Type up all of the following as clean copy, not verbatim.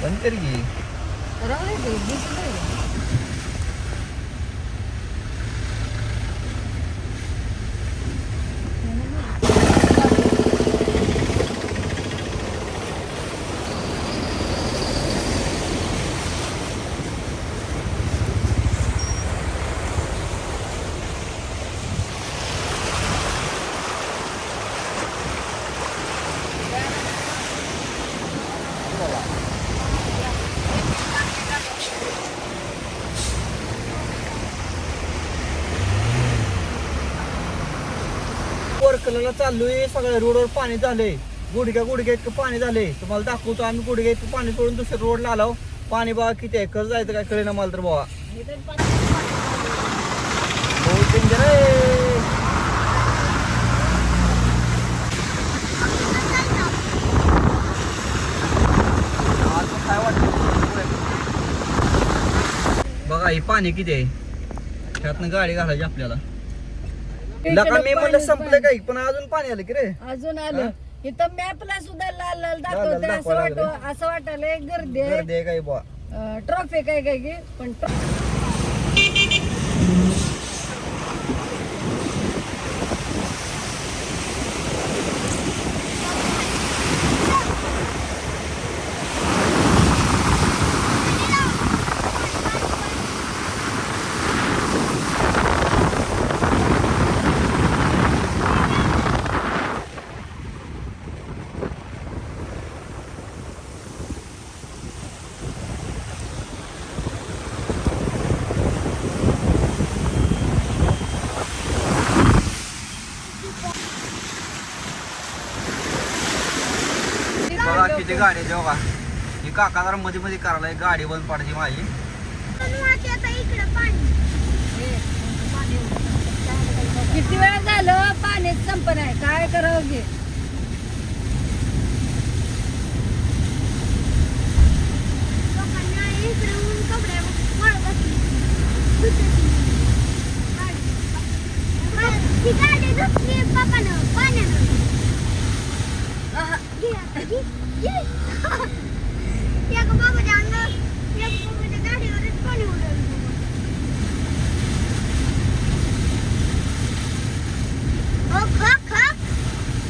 बंद कर की. वर्कलाला चाललोय. सगळ्या रोडवर पाणी झालंय. गुडघ्या इतकं पाणी झालंय. तुम्हाला दाखवतो. आम्ही गुडघ्या इतकं पाणी सोडून दुसऱ्या रोडला आलो. पाणी बघा किती आहे. कसं जायचं काय कळेना मला तर बाबा. बहुत डेंजर आहे. काय वाटतं बघा हे पाणी किती आहे. त्यातनं गाडी घालायची आपल्याला. लका मी म्हणलं संपलं काही पण अजून पाणी आलं की रे. अजून आलं इथं मॅपला सुद्धा लाल लाल दाखवते. असं वाटायला गर्दी आहे काही बा. ट्रॉफिक आहे काय की पण बघा किती गाडी बघा. ही काका जरा मध्ये मध्ये करायला गाडी बंद पडायची माझी. किती वेळ झालं पाण्यात संपण आहे. काय करावं घे.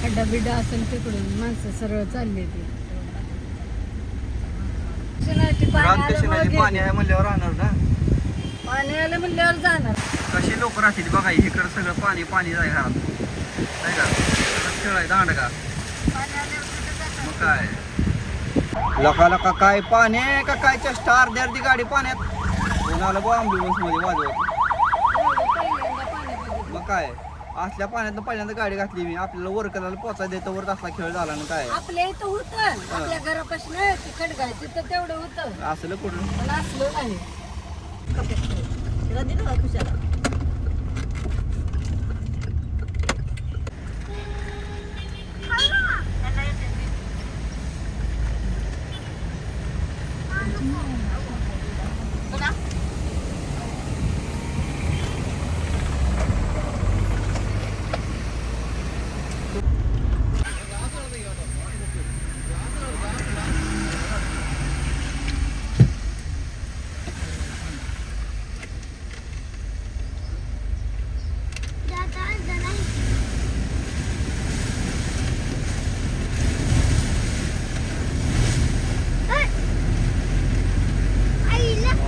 खड्डा बिड्डा असेल तिकडून माणसं सरळ चालली ती. पाणी आहे म्हणल्यावर राहणार ना. पाणी आलं म्हणल्यावर जाणार. कशी लोक राहतील बघा. इकडं सगळं पाणी पाणी जाय घरात नाही का. खेळाय दांड का मग काय. लका लका काय पाणी आहे का काय. चेष्टा अर्धी अर्धी गाडी पाण्यात. कोणाला बो ॲम्ब्युलन्स मध्ये वाजवत. मग काय असल्या पाण्यात पहिल्यांदा गाडी घातली मी. आपल्याला वर्कलाला पोचायला देतो वर असला खेळ झाला ना काय. आपल्या इथं होतं आपल्या घरापासून तिखट गाय तिथं तेवढं होतं. असलं कुठून पण असलं नाही. खुशाला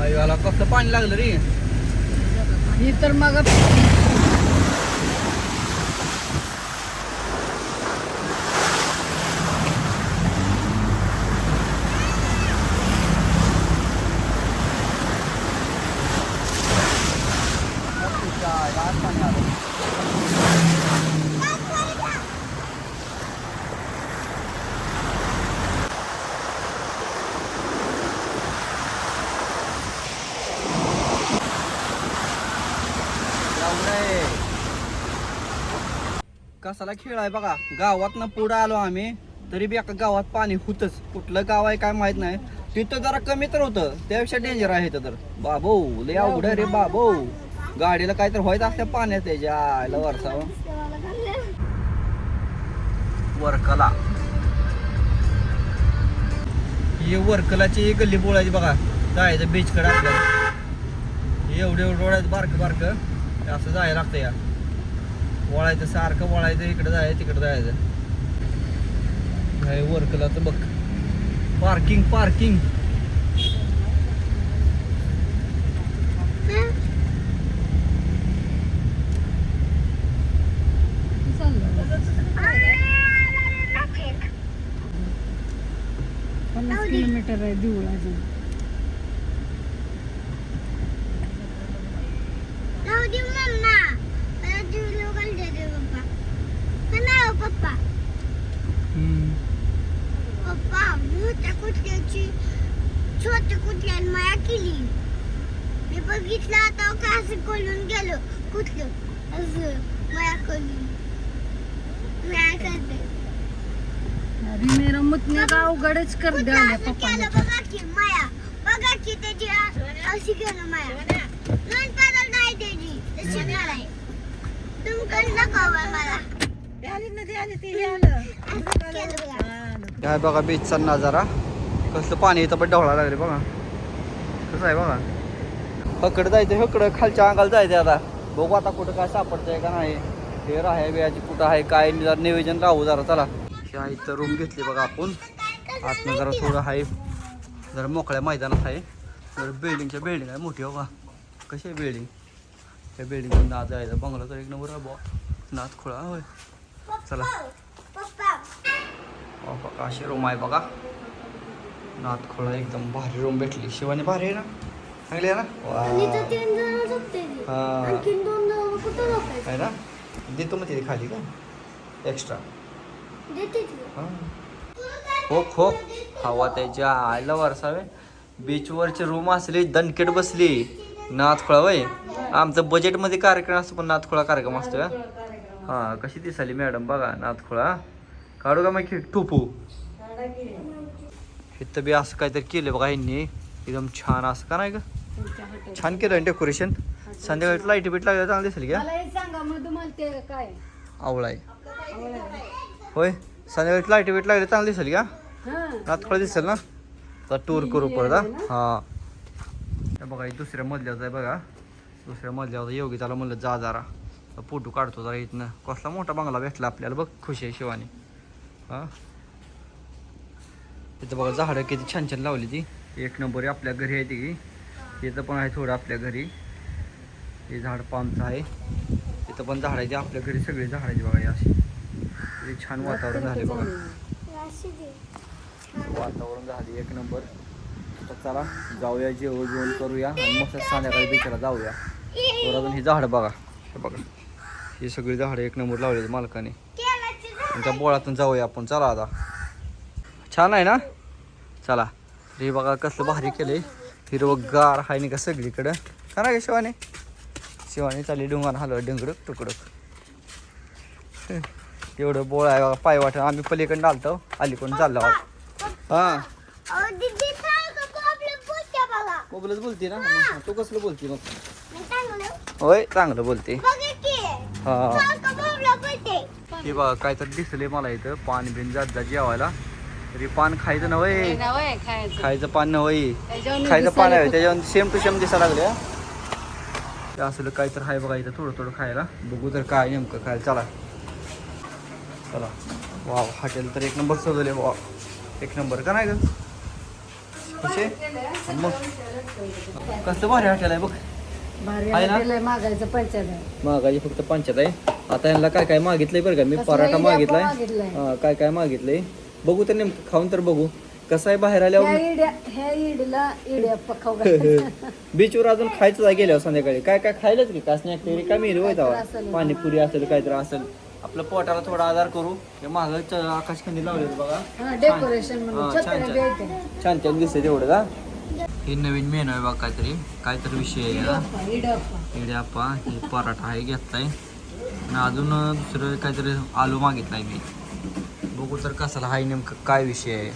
याला कसं पाणी लागलं रे. ही तर मग कसाला खेळ आहे बघा. गावातनं पुढे आलो आम्ही तरी बी एका गावात पाणी होतच. कुठलं गाव आहे काय माहित नाही. तिथं जरा कमी तर होतं. त्यापेक्षा डेंजर आहे इथं तर. बाबो लय अवघड रे बाबो. गाडीला काय तर व्हायचं असल्या पाण्यात त्याच्या आयला वरसा वर्कला. ही वर्कलाची गल्ली बोळायची बघा, जायचं बीचकडे आपल्याला. एवढे डोळ्यात बारक असं जायला लागतं या. वळायचं सारखं वळायचं, इकडे जायचं तिकडे जायचं. वर्कलाचं बघ पार्किंग. किलोमीटर आहे देऊळ अजून. छोट्या कुत्र्याने माया केली. मी बघितलं आता का असं कळून गेलो कुठलं असं माया कळून माया करते. अरे मेरा मुतने का अवघडच कर द्यावल्या पप्पाने. बघा की माया, बघा की त्याची अशी केलं माया. दोन पादाल नाही त्याची तशी नाही. तुमकडे दाखवा मला. काय बघा बीचचा नजारा, कसलं पाणी इथं पण ढवळा लागले बघा, कसं आहे बघा. हकडं जायचं, हकडं खालच्या अंगाला जायचं. आता बघू आता कुठं काय सापडतंय का नाही. हे राहाय बियाची कुठं आहे काय जरा नियोजन राहू जरा. चला ह्या इथं रूम घेतली बघा आपण. आतनं जरा थोडं आहे, जरा मोकळ्या मैदानात आहे. जर बिल्डिंग आहे मोठी. हो का कशी आहे बिल्डिंग, त्या बिल्डिंग नाद जायचं. बंगला तर एक नंबर आहे बॉ, नाद खोळा होय. चला बघा अशी रूम आहे बघा, नाद खोळा एकदम भारी रूम भेटली. शिवानी भारी आहे ना, चांगली आहे ना. आहे ना, देतो मग तिथे खाली का एक्स्ट्रा. हो हवा त्याच्या आयला वरसावे. बीचवरची रूम असली दणकेट बसली. नाथखोळा वय आमचं बजेटमध्ये कार्यक्रम असतो, पण नाथखोळा कार्यक्रम असतो. हा कशी दिसाली मॅडम बघा नाथखोळा. काढू का मग ठोपू. इथं बी असं काहीतरी केलं बघा यांनी, एकदम छान असं का नाही का, छान केलं डेकोरेशन. संध्याकाळी लाईट बीट लागल्या चांगलं दिसेल का. काय आवळा आहे होय, संध्याकाळी लाईट बीट लागले चांगलं दिसेल का. नाथखोळा दिसेल ना. तर टूर करू परत. हा बघा दुसऱ्या मजल्यावर आहे बघा, दुसऱ्या मजल्यावर योगिताला म्हणलं जा जरा फोटो काढतो जरा इथनं. कसला मोठा बंगला भेटला आपल्याला बघ, खुश आहे शिवानी. हा तिथं बघा झाडं किती छान छान लावली ती, एक नंबर. आपल्या घरी आहे ती, तिथं पण आहे थोडं आपल्या घरी. हे झाड पामचं आहे, तिथं पण झाड आहे ते आपल्या घरी. सगळी झाड आहे बघा अशी. किती छान वातावरण झाले बघा, वातावरण झाले एक नंबर. तर चला जाऊया, जेवण करूया आणि मस्त संध्याकाळी बीचला जाऊया. तर अजून ही झाड बघा, हे बघा ही सगळी झाडं एक नंबर लावली मालकाने. त्या बोळातून जाऊया आपण. चला आता, छान आहे ना. चला हे बघा कसलं भारी केलंय, हिरवगार आहे नाही का सगळीकडं का नाही का. शिवानी चालली डोंगर हलवत डिंगडक तुकडक. एवढं बोळ आहे बघा पाय वाटत. आम्ही पलीकडून आलतो, अलीकडून चाललो आहोत. हा मोबाईलच बोलते ना. तू कसलं बोलते मग. होय चांगलं बोलते. हा हे बघा काहीतरी दिसले मला इथं, पान बिन जात जेवायला. तरी पान खायचं नव्हे, खायचं पान नव्हे, खायचं पान आहे. त्याच्यावर सेम टू सेम दिसायला लागले. ते असलं काहीतरी आहे बघा इथं थोडं थोडं खायला. बघू तर काय नेमकं खायला. चला चला. वाव हॉटेल तर एक नंबर सजवले वा, एक नंबर का नाही ग. कसे मग कसलं भारी हॉटेल आहे बघ. आहे ना, मागायचं पंचायत आहे. मागायची फक्त पंचायत आहे. आता यांना काय काय मागितलंय बरं का. मी पराठा मागितलाय, हा काय काय मागितलंय बघू तर नेमकं खाऊन तर बघू कसं आहे. बाहेर आल्यावर बीचवर अजून खायचं आहे. गेल्यावर संध्याकाळी काय काय खायलाच की काय स्नॅक तरी काय मिळेल होय. पाणीपुरी असेल काहीतरी असेल. आपलं पोटाला थोडा आधार करू. हे माग आकाशकंदी लावले बघा, डेकोरेशन छान छान दिसते तेवढं का. हे नवीन मेनू आहे बघा, काहीतरी काहीतरी विषय आहे. इड्याप्पा हे पराठा आहे घेतलाय आणि अजून दुसरं काहीतरी आलू मागितलाय मी. बघू तर कसाला हाय नेमकं काय विषय आहे.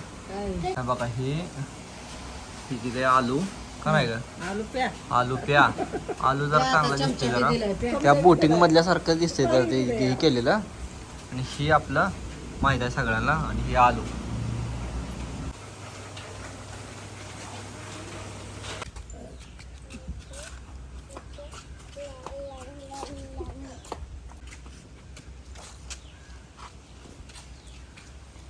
बघा हे किती आलू का नाही का. आलू प्या, आलू जरा चांगला दिसते जरा, त्या बोटिंग मधल्यासारखं दिसते तर ते केलेलं. आणि ही आपलं माहीत आहे सगळ्यांना. आणि हे आलू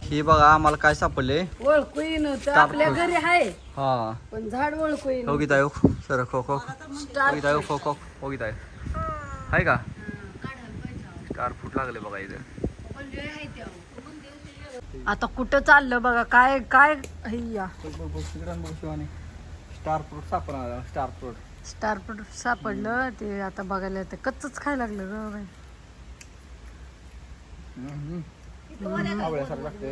ही बघा आम्हाला काय सापडले. ओळखू येईन होतं स्टार आपल्या फ्रूट. घरी आहे हा पण झाड ओळखू येईन हो गीताय सर खो खो स्टार गीताय खो खो हो गीताय आहे का स्टार फ्रूट लागले बघा इथे. आता कुठं चाललं बघा काय काय हैया स्टार फ्रूट सापडा स्टार फ्रूट. स्टार फ्रूट सापडलं ते आता बघायला येतं कच्चच खायला लागलं ग बाई. आवळ्यासारखं लागते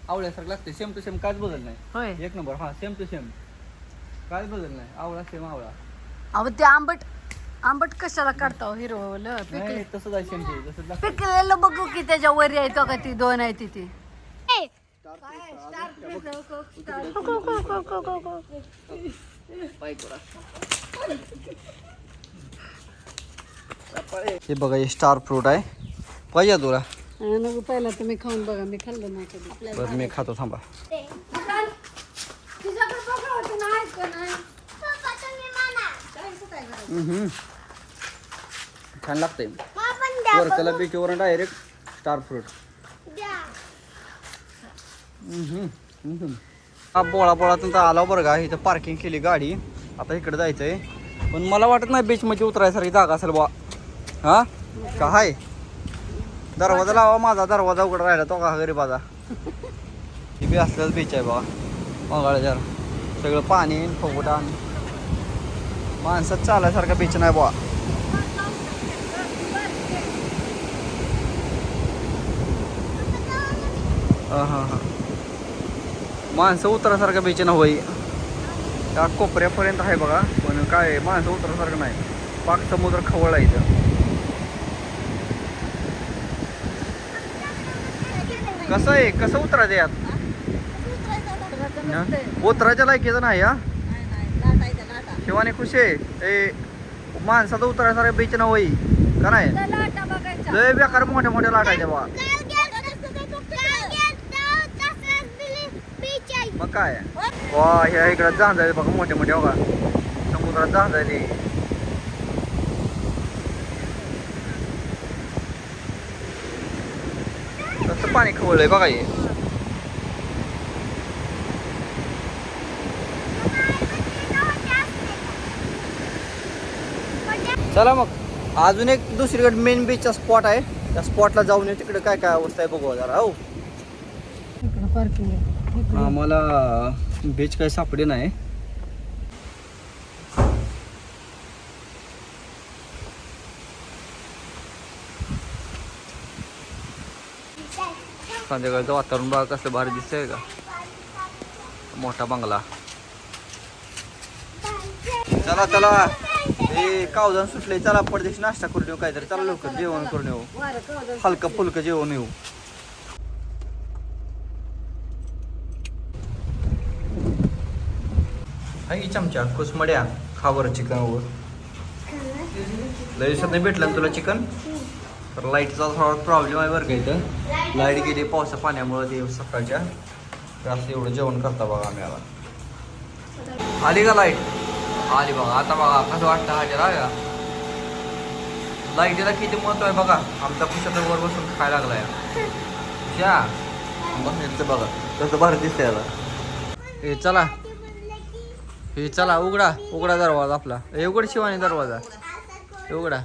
आवळ्यासारखं लागते सेम टू सेम काहीच बदल नाही. होय एक नंबर हा सेम टू सेम काहीच बदल नाही आवळा सेम आवळा. अहो ते आंबट आंबट कशाला काढता हिरवलं नाही तसंच आहे सेम ते तसंच लागतं. पिकलेलं बघू की त्याच्या वर आहे तो का ती दोन आहे ती हे बघा हे स्टार फ्रूट आहे पाहिजे तुला. नको पहिला तुम्ही खाऊन बघा मी खाल्लं नाही कधी. बरं मी खातो थांबा. छान लागतंय वरकला बीचवर डायरेक्ट स्टार फ्रूट. हा बोळा बोळातून तर आला बरं का इथं पार्किंग केली गाडी. आता इकडे जायचंय पण मला वाटत नाही बीच मध्ये उतरायसारखी जागा असेल बा. हा का हाय दरवाजा लावा माझा दरवाजा उघडा राहिला तो का गरीबाचा. ही बी असलेलाच बीच आहे बघा मंगळाजार सगळं पाणी फुगुटा माणसात चालायसारखा बीच नाही बा. हां माणसं उतरासारखं बीच ना होई त्या कोपऱ्यापर्यंत आहे बघा पण काय माणसं उतरासारखं नाही. पाक समुद्र खवळला इथं. कसं आहे कसं उतरायचं यात उतरायच्या लायकीचं नाही हा शिवानी खुश आहे ए माणसाचं उतरायसारखं बीच ना होई का नाही लय बेकार मोठ्या मोठ्या लाटायच्या बा. मग काय वा ह्या इकडं जहाज आहे बघा मोठे मोठे बघा समुद्रात जहाज आहे ते. कसं पाणी खवळलंय बघा हे. चला मग अजून एक दुसरीकडे मेन बीचचा स्पॉट आहे त्या स्पॉटला जाऊन येऊ तिकडे काय काय अवस्था आहे बघू जरा. हो पार्किंग आम्हाला बीच काही सापडे नाही. संध्याकाळचं वातावरण बघा कसं भारी दिसतंय का मोठा बंगला. चला चला हे कावदान सुटले चला परदेशी नाश्ता करून येऊ काहीतरी. चला लवकर जेवण करून येऊ हलकं फुलकं जेवण येऊ. हाय चमचा कुसमड्या खावर चिकन वर लय दिवसात नाही भेटलं ना तुला चिकन. तर लाईटचा थोडा प्रॉब्लेम आहे बरं का इथं लाईट गेली पावसा पाण्यामुळे ते सकाळच्या तर असं एवढं जेवण करता बघा आम्ही. आला आली का लाईट आली बघा. आता बघा कसं वाटतं हाजरा का लाईटीला किती महत्व आहे बघा. आमचा पुष्कळ वर बसून खायला लागलाय या बघ बघा कसं भारी दिसतंय आता. हे चला हे चला उघडा उघडा दरवाजा आपला. हे उघड शिवानी दरवाजा उघडा.